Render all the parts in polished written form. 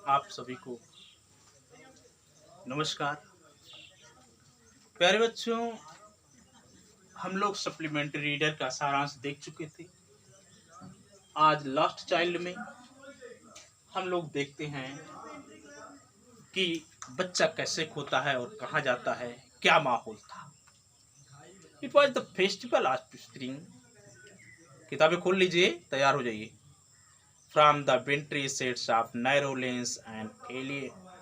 आप सभी को नमस्कार। प्यारे बच्चों, हम लोग सप्लीमेंट्री रीडर का सारांश देख चुके थे। आज लास्ट चाइल्ड में हम लोग देखते हैं कि बच्चा कैसे खोता है और कहाँ जाता है, क्या माहौल था। It was the festival of spring. किताबें खोल लीजिए, तैयार हो जाइए। From the wintry shades of narrow lanes and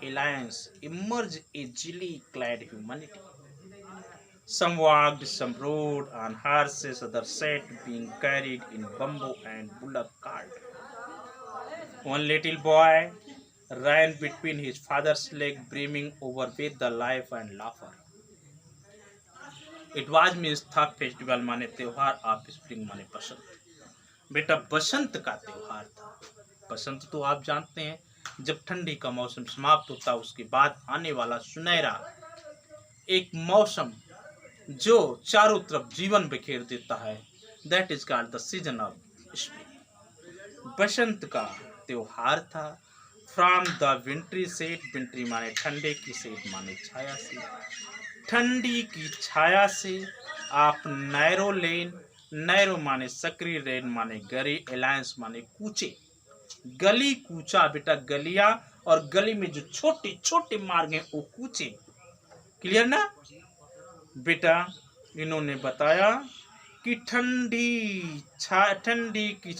alliance emerged a gilly clad humanity. Some walked, some rode on horses, others sat being carried in bamboo and bullock cart. One little boy ran between his father's legs, brimming over with the life and laughter. It was means था festival माने त्योहार, of spring माने बसंत। बेटा बसंत का त्योहार था। बसंत तो आप जानते हैं, जब ठंडी का मौसम समाप्त होता है उसके बाद आने वाला सुनहरा एक मौसम जो चारों तरफ जीवन बिखेर देता है, that is called the season of spring. Basant का त्योहार था। From the wintry set, wintry माने ठंडे की, सेट माने छाया से, ठंडी की छाया से आप नैरो लेन, नैरो माने सकरी, रेन माने गरी, एलायंस माने कूचे, गली कूचा। बेटा गलिया और गली में जो छोटे छोटे मार्ग हैं वो कूचे। क्लियर ना बेटा? इन्होंने बताया कि ठंडी की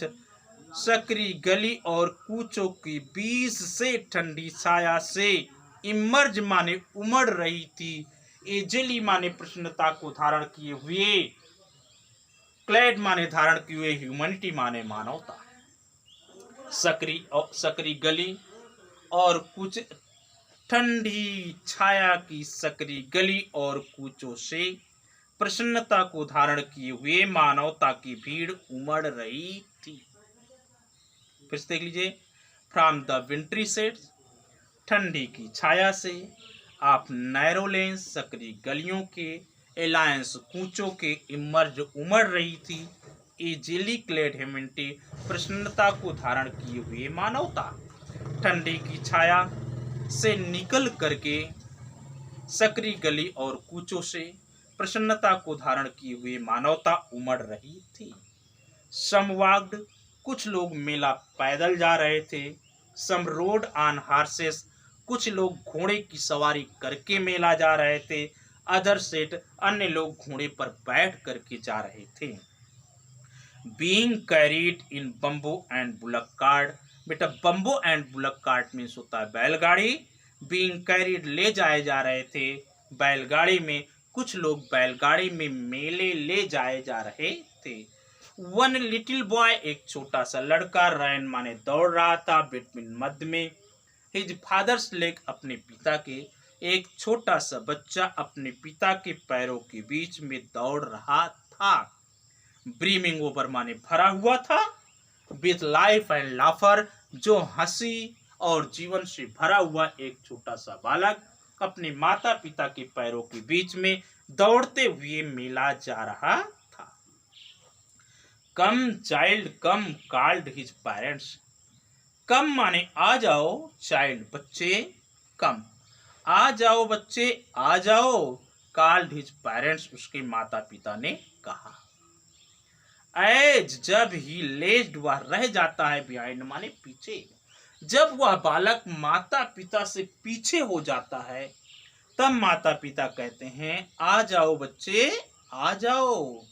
सकरी गली और कूचों के बीच से ठंडी छाया से इमर्ज माने उमड़ रही थी, एजली माने प्रसन्नता को धारण किए हुए, क्लैड माने धारण किए हुए, ह्यूमैनिटी माने मानवता। सकरी गली और कुछ ठंडी छाया की सकरी गली और कूचों से प्रसन्नता को धारण किए हुए मानवता की भीड़ उमड़ रही थी। फिर से देख लीजिए। फ्रॉम द विंट्री सेट्स, ठंडी की छाया से, आप नैरो लेंस सकरी गलियों के, एलायंस कूचों के, इमर्ज उमड़ रही थी, इजीली क्लेड ह्यूमैनिटी प्रसन्नता को धारण किए हुए मानवता। ठंडी की छाया से निकल करके सकरी गली और कूचों से प्रसन्नता को धारण किए हुए मानवता उमड़ रही थी। समवाग्ड, कुछ लोग मेला पैदल जा रहे थे। सम रोड ऑन हार्सेस, कुछ लोग घोड़े की सवारी करके मेला जा रहे थे। अदर सेट, अन्य लोग घोड़े पर बैठ करके जा रहे थे। Being carried in bamboo and bullock cart. बेटा bamboo and bullock cart means होता है बैलगाड़ी। बीइंग कैरीड, ले जाए जा रहे थे बैलगाड़ी में। कुछ लोग बैलगाड़ी में मेले ले जाए जा रहे थे। वन लिटिल बॉय, एक छोटा सा लड़का, रैन माने दौड़ रहा था, बिटवीन मध्य में, हिज फादर्स लेग, अपने पिता के, एक छोटा सा बच्चा अपने पिता के पैरों के बीच में दौड़ रहा था। ब्रीमिंग ओवर माने भरा हुआ था, विथ लाइफ एंड लाफर, जो हंसी और जीवन से भरा हुआ एक छोटा सा बालक अपने माता पिता के पैरों के बीच में दौड़ते हुए मेला जा रहा था। कम चाइल्ड कम, कॉल्ड हिज पेरेंट्स। कम माने आ जाओ, चाइल्ड बच्चे, कम आ जाओ बच्चे आ जाओ, कॉल्ड हिज पेरेंट्स, उसके माता पिता ने कहा। एज, जब ही लेज्ड, वह रह जाता है, बिहाइंड माने पीछे, जब वह बालक माता पिता से पीछे हो जाता है तब माता पिता कहते हैं आ जाओ बच्चे आ जाओ।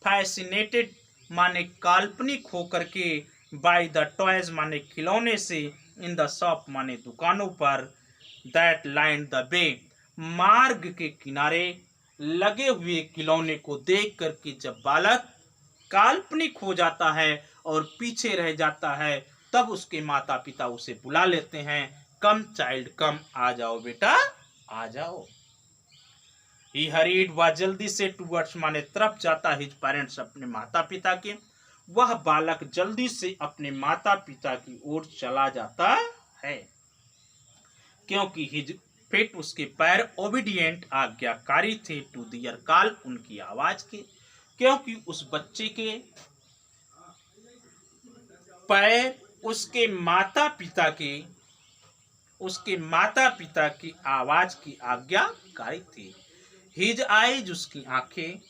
फैसिनेटेड माने काल्पनिक होकर के, बाय द टॉयज माने खिलौने से, इन द शॉप माने दुकानों पर, दैट लाइन द वे, मार्ग के किनारे लगे हुए खिलौने को देख करके जब बालक काल्पनिक हो जाता है और पीछे रह जाता है तब उसके माता पिता उसे बुला लेते हैं, कम चाइल्ड कम, आ जाओ बेटा आ जाओ। ही हरीड, वह जल्दी से, टूवर्ड्स माने तरफ जाता, हिज पेरेंट्स, अपने माता पिता के, वह बालक जल्दी से अपने माता पिता की ओर चला जाता है, क्योंकि हिज फिट, उसके पैर, ओबीडियंट, आज्ञाकारी थे, टू दियर कॉल, उनकी आवाज के, क्योंकि उस बच्चे के पैर उसके माता पिता के उसके माता पिता की आवाज की आज्ञाकारी थी। हिज आईज, उसकी आंखें,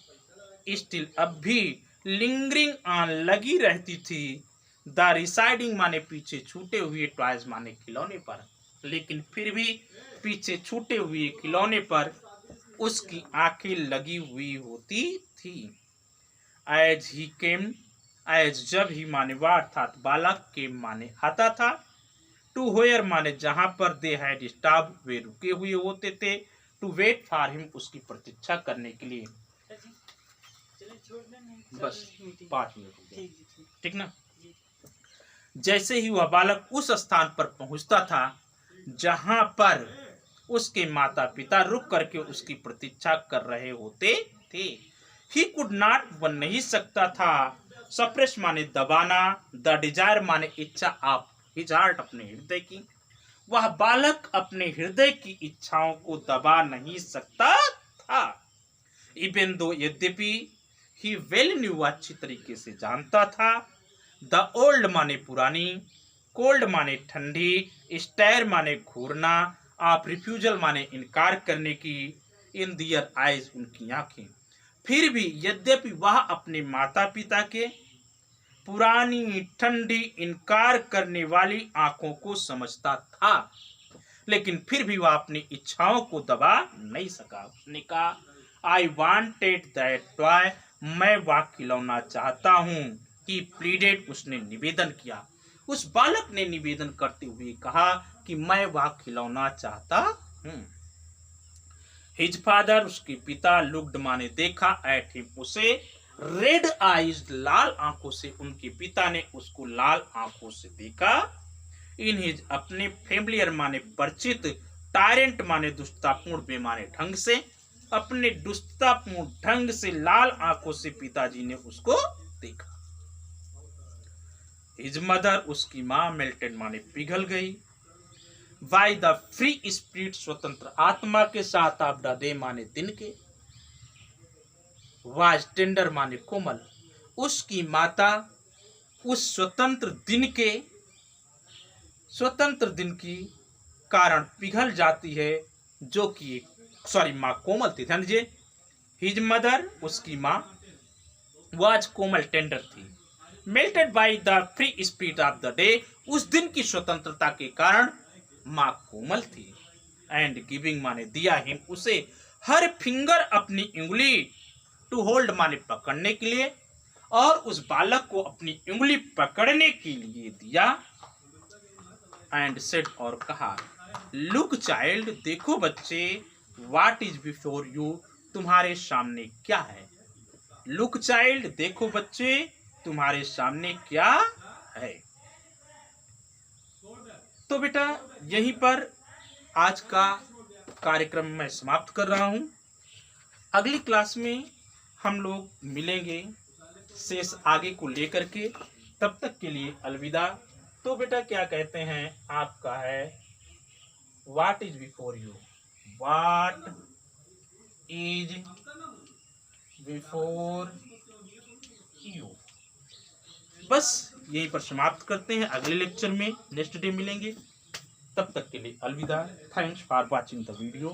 स्टिल अब भी लिंगरिंग ऑन लगी रहती थी, द रिसाइडिंग माने पीछे छूटे हुए, टॉयज माने खिलौने पर, लेकिन फिर भी पीछे छूटे हुए खिलौने पर उसकी आंखें लगी हुई होती थी। एज ही केम, एज जब ही माने वह अर्थात बालक के माने आता था, टू वेयर माने जहां पर दे हैड स्टॉप वे रुके हुए होते थे, टू वेट फॉर हिम उसकी प्रतीक्षा करने के लिए। बस 5 मिनट हो गए, ठीक ना। जैसे ही वह बालक उस स्थान पर पहुंचता था जहां पर उसके माता पिता रुक करके उसकी प्रतीक्षा कर रहे होते थे, ही कुड नॉट, वह नहीं सकता था, सप्रेस माने दबाना, द डिजायर माने इच्छा ऑफ हिज हार्ट अपने हृदय की, वह बालक अपने हृदय की इच्छाओं को दबा नहीं सकता था। इवन दो, यद्यपि, ही वेल न्यू, अच्छी तरीके से जानता था, द ओल्ड माने पुरानी, कोल्ड माने ठंडी, स्टेयर माने घूरना, ऑफ रिफ्यूजल माने इनकार करने की, इन दियर आइज उनकी आंखें। फिर भी यद्यपि वह अपने माता पिता के पुरानी ठंडी इनकार करने वाली आंखों को समझता था, लेकिन फिर भी वह अपनी इच्छाओं को दबा नहीं सका। उसने कहा, आई वांटेड दैट टॉय, मैं वह खिलौना चाहता हूं। ही प्लीडेड, उसने निवेदन किया। उस बालक ने निवेदन करते हुए कहा कि मैं वह खिलौना चाहता हूं। हिज फादर, उसके पिता, लुक्ड माने देखा, एट हिम उसे, रेड आइज लाल आंखों से, उनके पिता ने उसको लाल आंखों से देखा। इन हिज अपने, फेमिलियर माने परिचित, टायरेंट माने दुष्टतापूर्ण बेमाने ढंग से, अपने दुष्टतापूर्ण ढंग से लाल आंखों से पिताजी ने उसको देखा। हिज मदर, उसकी मां, मेल्टेड माने पिघल गई, बाय द फ्री स्पिरिट, स्वतंत्र आत्मा के साथ, ऑफ द डे माने दिन के, वाज टेंडर माने कोमल, उसकी माता उस स्वतंत्र दिन की कारण पिघल जाती है, जो कि माँ कोमल थी, ध्यान दीजिए। हिज मदर, उसकी माँ, वाज कोमल टेंडर थी, melted by the free spirit of the day, उस दिन की स्वतंत्रता के कारण माँ कोमल थी। एंड गिविंग माने दिया, हिम उसे, हर फिंगर अपनी उंगली, टू होल्ड माने पकड़ने के लिए, और उस बालक को अपनी उंगली पकड़ने के लिए दिया। एंड सेड, और कहा, लुक चाइल्ड, देखो बच्चे, व्हाट इज बिफोर यू, तुम्हारे सामने क्या है। लुक चाइल्ड, देखो बच्चे, तुम्हारे सामने क्या है। तो बेटा यहीं पर आज का कार्यक्रम मैं समाप्त कर रहा हूं। अगली क्लास में हम लोग मिलेंगे शेष आगे को लेकर के, तब तक के लिए अलविदा। तो बेटा क्या कहते हैं, आपका है what is before you, what is before you. बस यहीं पर समाप्त करते हैं, अगले लेक्चर में नेक्स्ट डे मिलेंगे, तब तक के लिए अलविदा। Thanks for watching the video.